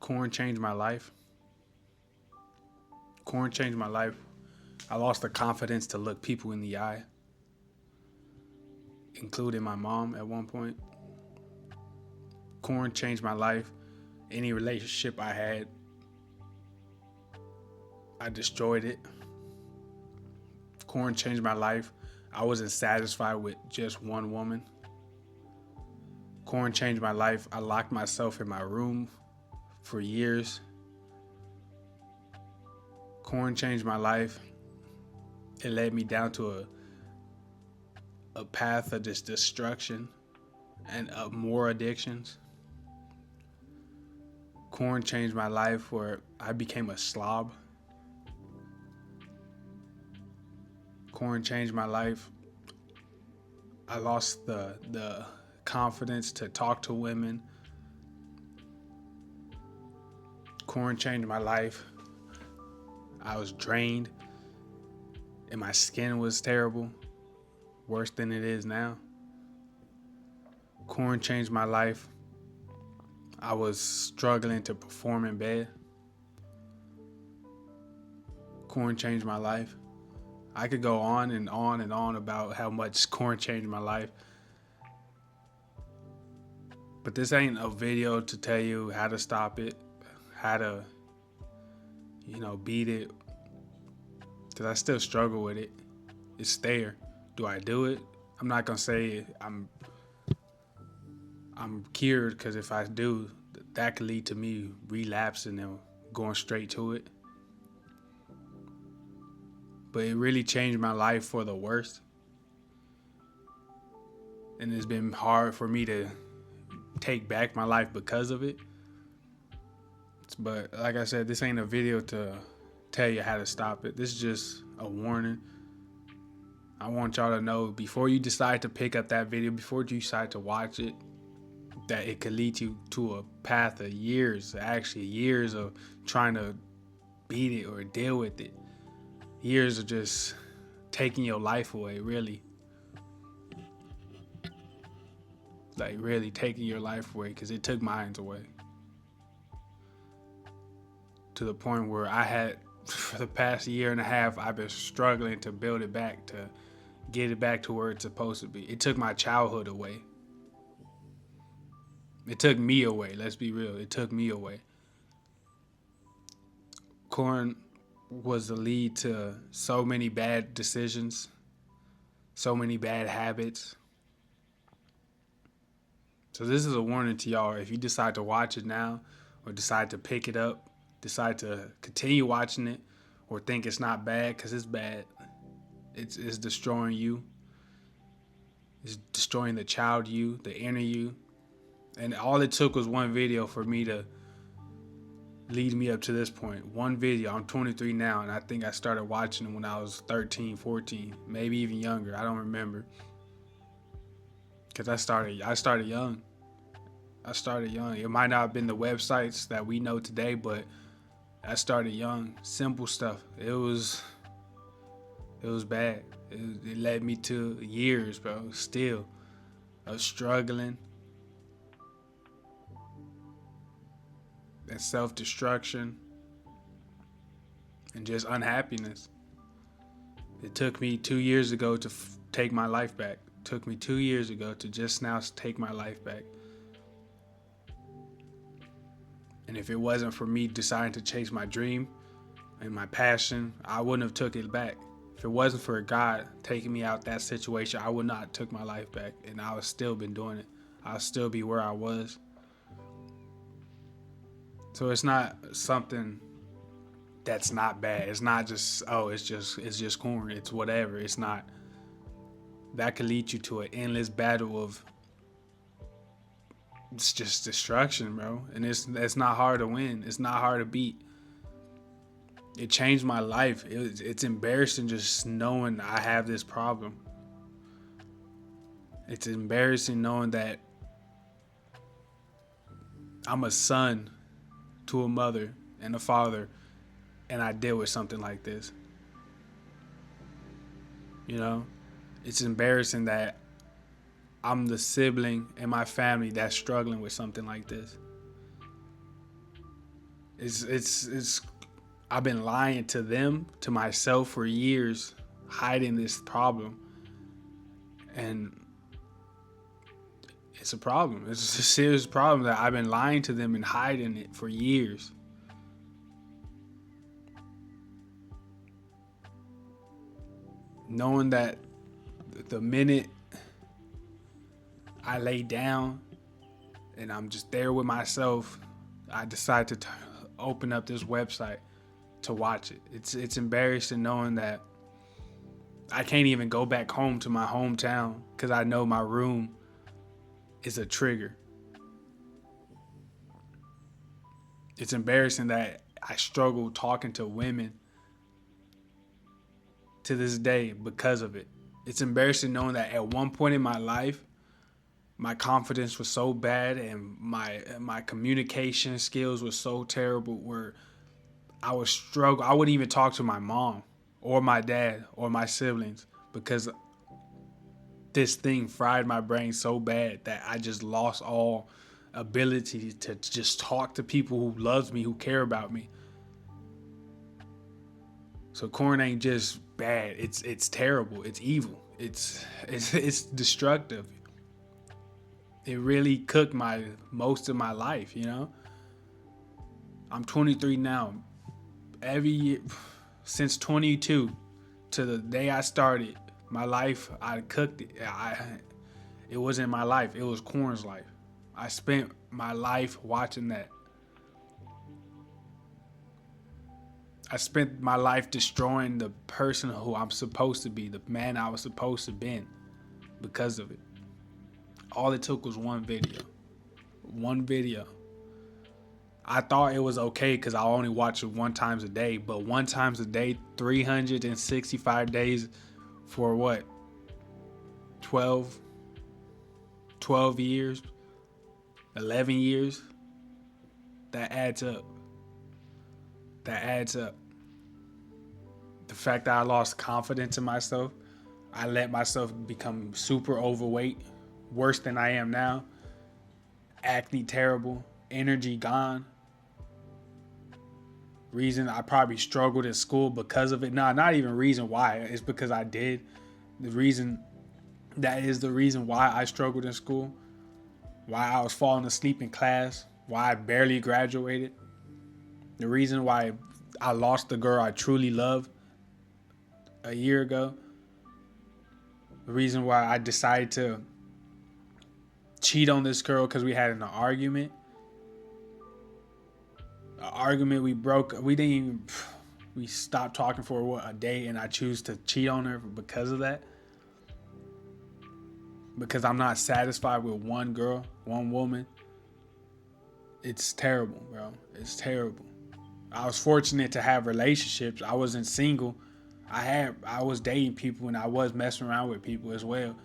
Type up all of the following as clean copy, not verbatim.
Corn changed my life. Corn changed my life. I lost the confidence to look people in the eye, including my mom at one point. Corn changed my life. Any relationship I had, I destroyed it. Corn changed my life. I wasn't satisfied with just one woman. Corn changed my life. I locked myself in my room for years. Corn changed my life. It led me down to a path of just destruction and of more addictions. Corn changed my life where I became a slob. Corn changed my life. I lost the confidence to talk to women. Corn changed my life. I was drained and my skin was terrible, worse than it is now. Corn changed my life. I was struggling to perform in bed. Corn changed my life. I could go on and on and on about how much corn changed my life. But this ain't a video to tell you how to stop it, how to, beat it. Because I still struggle with it. It's there. Do I do it? I'm not going to say I'm cured, because if I do, that could lead to me relapsing and going straight to it. But it really changed my life for the worst. And it's been hard for me to take back my life because of it. But like I said, this ain't a video to tell you how to stop it. This is just a warning. I want y'all to know before you decide to pick up that video, before you decide to watch it, that it could lead you to a path of years of trying to beat it or deal with it. Years of just taking your life away, really. Like, really taking your life away, because it took mine away. To the point where I had, for the past year and a half, I've been struggling to build it back, to get it back to where it's supposed to be. It took my childhood away. It took me away, let's be real. It took me away. Corn was the lead to so many bad decisions, so many bad habits. So this is a warning to y'all. If you decide to watch it now, or decide to pick it up, decide to continue watching it, or think it's not bad, because it's bad. It's destroying you. It's destroying the child you, the inner you. And all it took was one video for me to lead me up to this point. One video. I'm 23 now, and I think I started watching it when I was 13, 14, maybe even younger. I don't remember. Because I started young. I started young. It might not have been the websites that we know today, but I started young. Simple stuff. It was bad. It led me to years, bro, still, of struggling and self-destruction and just unhappiness. It took me 2 years ago to take my life back. It took me 2 years ago to just now take my life back. And if it wasn't for me deciding to chase my dream and my passion, I wouldn't have took it back. If it wasn't for God taking me out that situation, I would not have took my life back, and I would still been doing it. I'll still be where I was. So it's not something that's not bad. It's not just, it's just corn. It's whatever. It's not. That could lead you to an endless battle of, it's just destruction, bro. And it's not hard to win. It's not hard to beat. It changed my life. It's embarrassing just knowing I have this problem. It's embarrassing knowing that I'm a son to a mother and a father, and I deal with something like this. It's embarrassing that I'm the sibling in my family that's struggling with something like this. It's I've been lying to them, to myself for years, hiding this problem, and it's a problem. It's a serious problem that I've been lying to them and hiding it for years. Knowing that the minute I lay down and I'm just there with myself, I decide to open up this website to watch it. It's embarrassing knowing that I can't even go back home to my hometown because I know my room is a trigger. It's embarrassing that I struggle talking to women to this day because of it. It's embarrassing knowing that at one point in my life, my confidence was so bad and my communication skills were so terrible where I would struggle. I wouldn't even talk to my mom or my dad or my siblings because this thing fried my brain so bad that I just lost all ability to just talk to people who loves me, who care about me. So corn ain't just bad. It's terrible. It's evil. It's destructive. It really cooked most of my life, you know? I'm 23 now. Every year since 22 to the day I started my life, I cooked it. It wasn't my life. It was Corn's life. I spent my life watching that. I spent my life destroying the person who I'm supposed to be, the man I was supposed to be because of it. All it took was one video. One video. I thought it was okay because I only watch it one times a day, but one times a day, 365 days for what? 12 years, 11 years. That adds up. That adds up. The fact that I lost confidence in myself, I let myself become super overweight, worse than I am now. Acne terrible, energy gone. Reason I probably struggled at school because of it. No, not even reason why. It's because I did. That is the reason why I struggled in school. Why I was falling asleep in class. Why I barely graduated. The reason why I lost the girl I truly loved a year ago. The reason why I decided to cheat on this girl because we had an argument. An argument we broke. We stopped talking for a day, and I choose to cheat on her because of that. Because I'm not satisfied with one girl, one woman. It's terrible, bro. It's terrible. I was fortunate to have relationships. I wasn't single. I was dating people and I was messing around with people as well.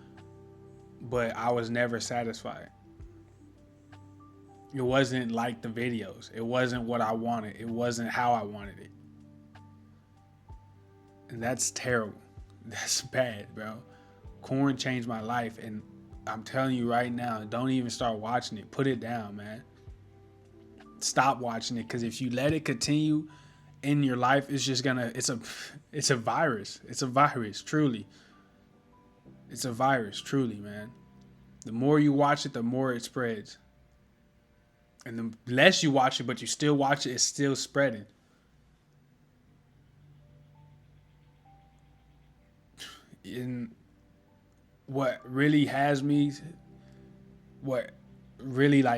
But I was never satisfied. It wasn't like the videos. It wasn't what I wanted. It wasn't how I wanted it. And that's terrible. That's bad, bro. Corn changed my life, and I'm telling you right now, don't even start watching it. Put it down, man. Stop watching it, because if you let it continue in your life, it's just gonna. It's a virus. It's a virus, truly. It's a virus, truly, man. The more you watch it, the more it spreads. And the less you watch it, but you still watch it, it's still spreading. And what really like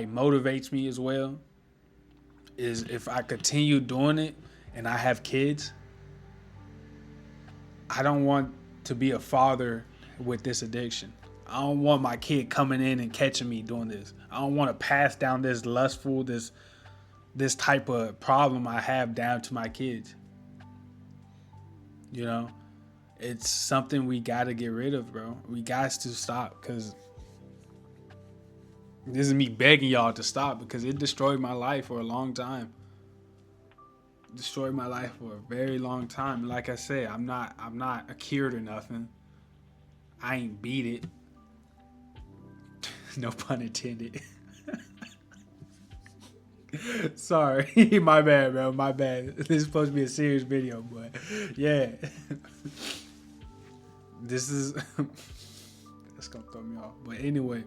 motivates me as well, is if I continue doing it and I have kids, I don't want to be a father with this addiction. I don't want my kid coming in and catching me doing this. I don't want to pass down this lustful, this type of problem I have down to my kids. You know, it's something we got to get rid of, bro. We got to stop, because this is me begging y'all to stop, because it destroyed my life for a long time. Destroyed my life for a very long time. Like I said, I'm not a cured or nothing. I ain't beat it. No pun intended. Sorry, my bad, bro. My bad. This is supposed to be a serious video, but yeah, this is that's gonna throw me off. But anyway,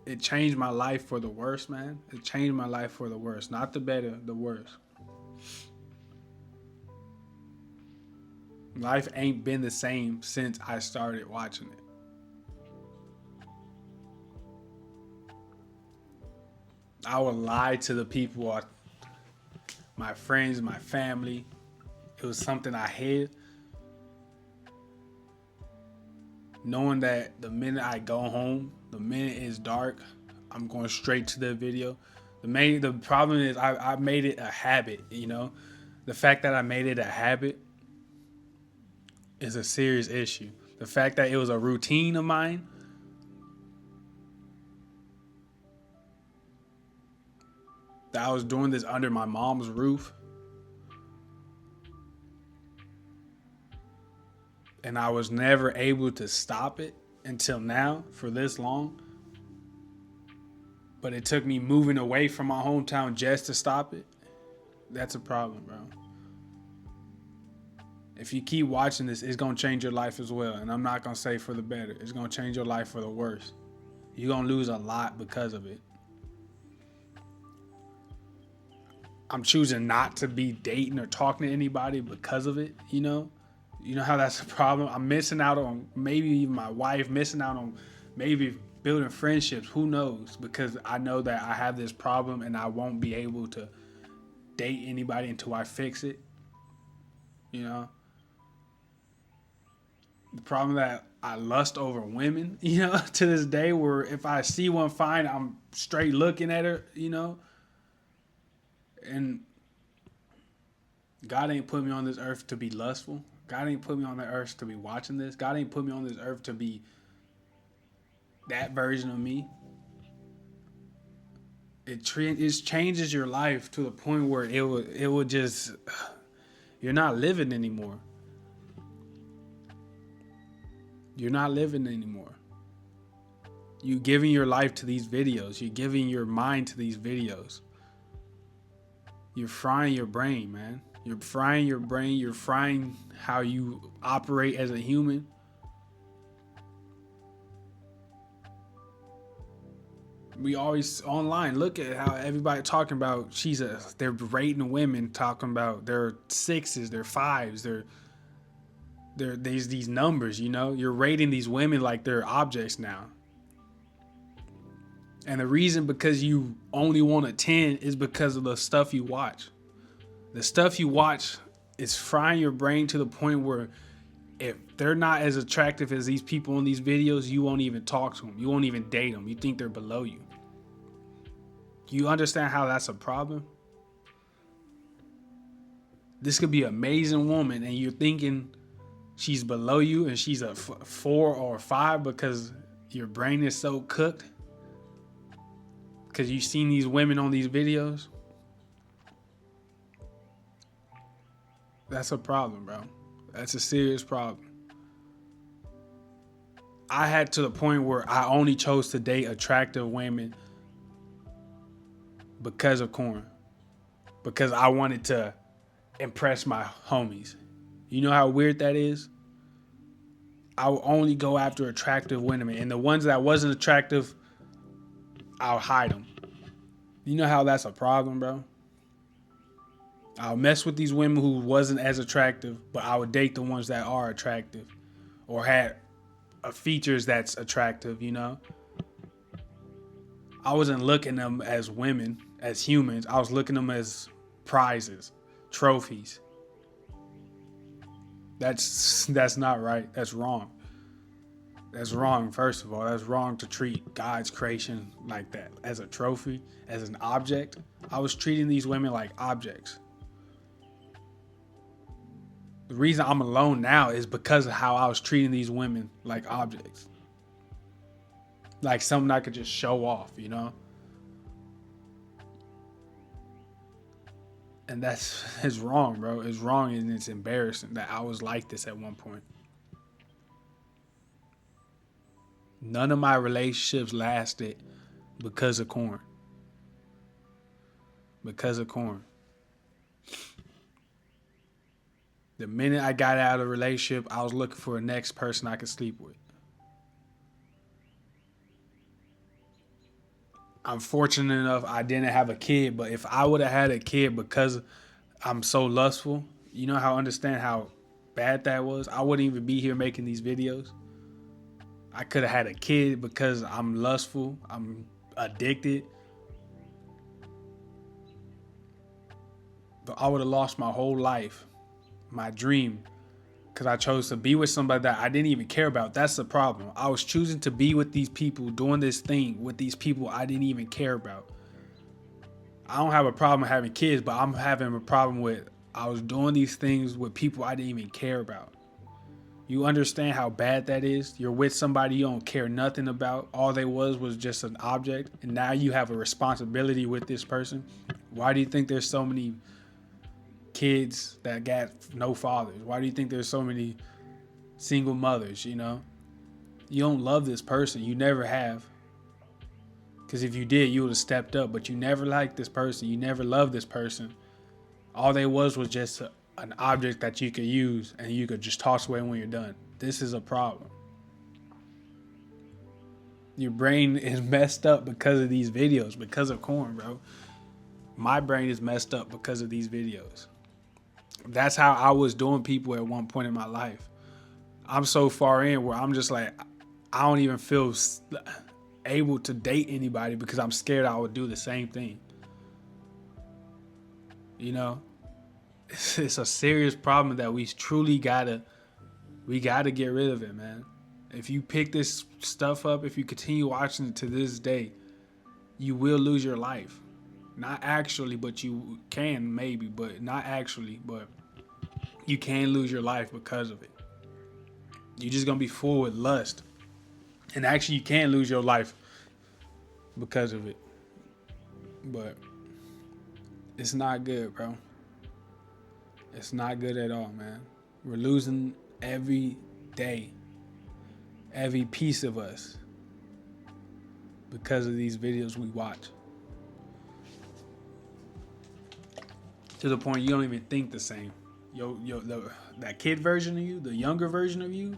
it changed my life for the worse, man. It changed my life for the worse, not the better, the worse. Life ain't been the same since I started watching it. I would lie to the people, my friends, my family. It was something I hid. Knowing that the minute I go home, the minute it's dark, I'm going straight to the video. The problem is I made it a habit, you know? The fact that I made it a habit is a serious issue. The fact that it was a routine of mine, that I was doing this under my mom's roof, and I was never able to stop it until now for this long. But it took me moving away from my hometown just to stop it. That's a problem, bro. If you keep watching this, it's going to change your life as well. And I'm not going to say for the better. It's going to change your life for the worse. You're going to lose a lot because of it. I'm choosing not to be dating or talking to anybody because of it, you know? You know how that's a problem? I'm missing out on maybe even my wife, missing out on maybe building friendships. Who knows? Because I know that I have this problem and I won't be able to date anybody until I fix it. You know? The problem that I lust over women, you know, to this day, where if I see one fine, I'm straight looking at her, you know? And God ain't put me on this earth to be lustful. God ain't put me on the earth to be watching this. God ain't put me on this earth to be that version of me. It changes your life to the point where it will just, you're not living anymore. You're not living anymore. You're giving your life to these videos. You're giving your mind to these videos. You're frying your brain, man. You're frying your brain. You're frying how you operate as a human. We always online look at how everybody talking about they're rating women, talking about their sixes, their fives, there's these numbers, you know. You're rating these women like they're objects now. And the reason because you only want a 10 is because of the stuff you watch. The stuff you watch is frying your brain to the point where if they're not as attractive as these people in these videos, you won't even talk to them. You won't even date them. You think they're below you. You understand how that's a problem? This could be an amazing woman and you're thinking she's below you and she's a 4 or 5 because your brain is so cooked. Because you've seen these women on these videos. That's a problem, bro. That's a serious problem. I had to the point where I only chose to date attractive women because of corn. Because I wanted to impress my homies. You know how weird that is? I will only go after attractive women. And the ones that wasn't attractive, I'll hide them. You know how that's a problem, bro? I'll mess with these women who wasn't as attractive, but I would date the ones that are attractive or had features that's attractive, you know? I wasn't looking at them as women, as humans. I was looking at them as prizes, trophies. That's not right. That's wrong. That's wrong, first of all. That's wrong to treat God's creation like that, as a trophy, as an object. I was treating these women like objects. The reason I'm alone now is because of how I was treating these women like objects. Like something I could just show off, you know? And it's wrong, bro. It's wrong and it's embarrassing that I was like this at one point. None of my relationships lasted because of corn. because of corn. The minute I got out of a relationship, I was looking for the next person I could sleep with. I'm fortunate enough I didn't have a kid, but if I would have had a kid because I'm so lustful, you know how understand how bad that was? I wouldn't even be here making these videos. I could have had a kid because I'm lustful, I'm addicted. But I would have lost my whole life, my dream, because I chose to be with somebody that I didn't even care about. That's the problem. I was choosing to be with these people, doing this thing with these people I didn't even care about. I don't have a problem having kids, but I'm having a problem with I was doing these things with people I didn't even care about. You understand how bad that is? You're with somebody you don't care nothing about. All they was just an object, and now you have a responsibility with this person. Why do you think there's so many kids that got no fathers? Why do you think there's so many single mothers, you know? You don't love this person. You never have. Because if you did, you would have stepped up. But you never liked this person. You never loved this person. All they was just an object that you could use and you could just toss away when you're done. This is a problem. Your brain is messed up because of these videos, because of corn, bro. My brain is messed up because of these videos. That's how I was doing people at one point in my life. I'm so far in where I'm just like, I don't even feel able to date anybody because I'm scared I would do the same thing. You know, it's a serious problem that we truly gotta get rid of it, man. If you pick this stuff up, if you continue watching it to this day, you will lose your life. Not actually, but you can maybe, but not actually, but you can lose your life because of it. You're just gonna be full with lust. And actually you can lose your life because of it. But it's not good, bro. It's not good at all, man. We're losing every day, every piece of us because of these videos we watch. To the point you don't even think the same. That kid version of you, the younger version of you,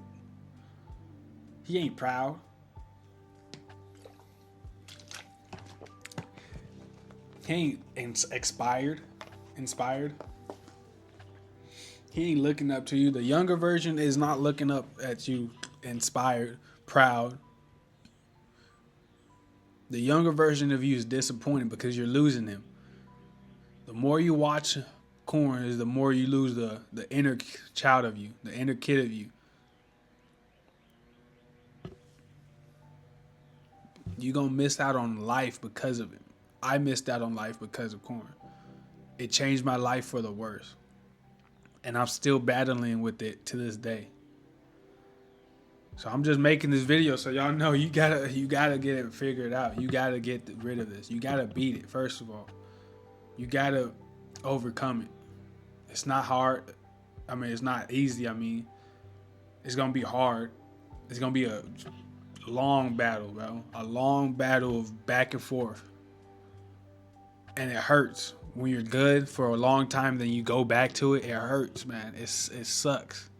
he ain't proud. He ain't inspired. He ain't looking up to you. The younger version is not looking up at you, inspired, proud. The younger version of you is disappointed because you're losing him. The more you watch corn is the more you lose the inner child of you, the inner kid of you. You're going to miss out on life because of it. I missed out on life because of corn. It changed my life for the worse. And I'm still battling with it to this day. So I'm just making this video so y'all know you gotta get it figured out. You gotta get rid of this. You gotta beat it, first of all. You gotta overcome it. It's not hard. I mean, it's not easy. I mean, it's gonna be hard. It's gonna be a long battle, bro. A long battle of back and forth. And it hurts. When you're good for a long time, then you go back to it, it hurts, man. It sucks.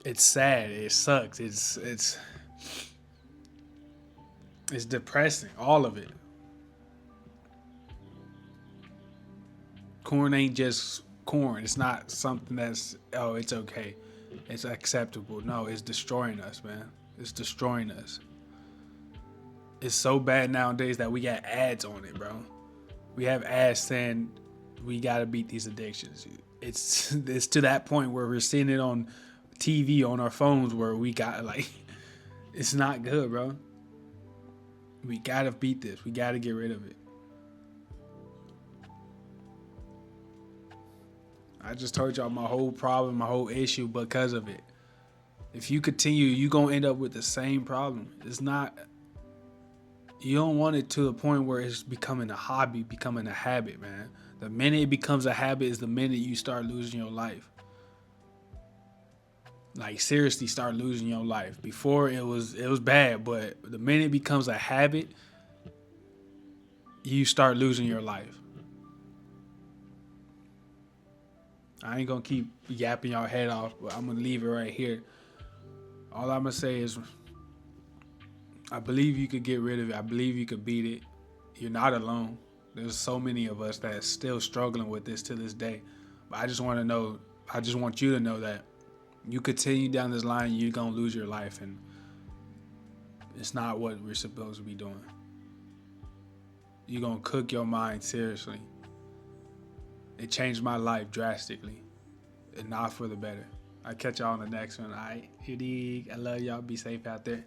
It's sad. It sucks. It's depressing. All of it. Corn ain't just corn. It's not something that's, oh, it's okay. It's acceptable. No, it's destroying us, man. It's destroying us. It's so bad nowadays that we got ads on it, bro. We have ads saying we gotta beat these addictions. It's to that point where we're seeing it on TV, on our phones, where we got like, it's not good, bro. We gotta beat this. We gotta get rid of it. I just told y'all my whole problem, my whole issue because of it. If you continue, you gonna end up with the same problem. It's not. You don't want it to the point where it's becoming a hobby, becoming a habit, man. The minute it becomes a habit is the minute you start losing your life. Like, seriously start losing your life. Before it was bad, but the minute it becomes a habit, you start losing your life. I ain't gonna keep yapping y'all head off, but I'm gonna leave it right here. All I'm gonna say is, I believe you could get rid of it. I believe you could beat it. You're not alone. There's so many of us that's still struggling with this to this day. But I just want to know, I just want you to know that you continue down this line, you're gonna lose your life, and it's not what we're supposed to be doing. You're gonna cook your mind seriously. It changed my life drastically, and not for the better. I'll catch y'all on the next one. All right, I love y'all. Be safe out there.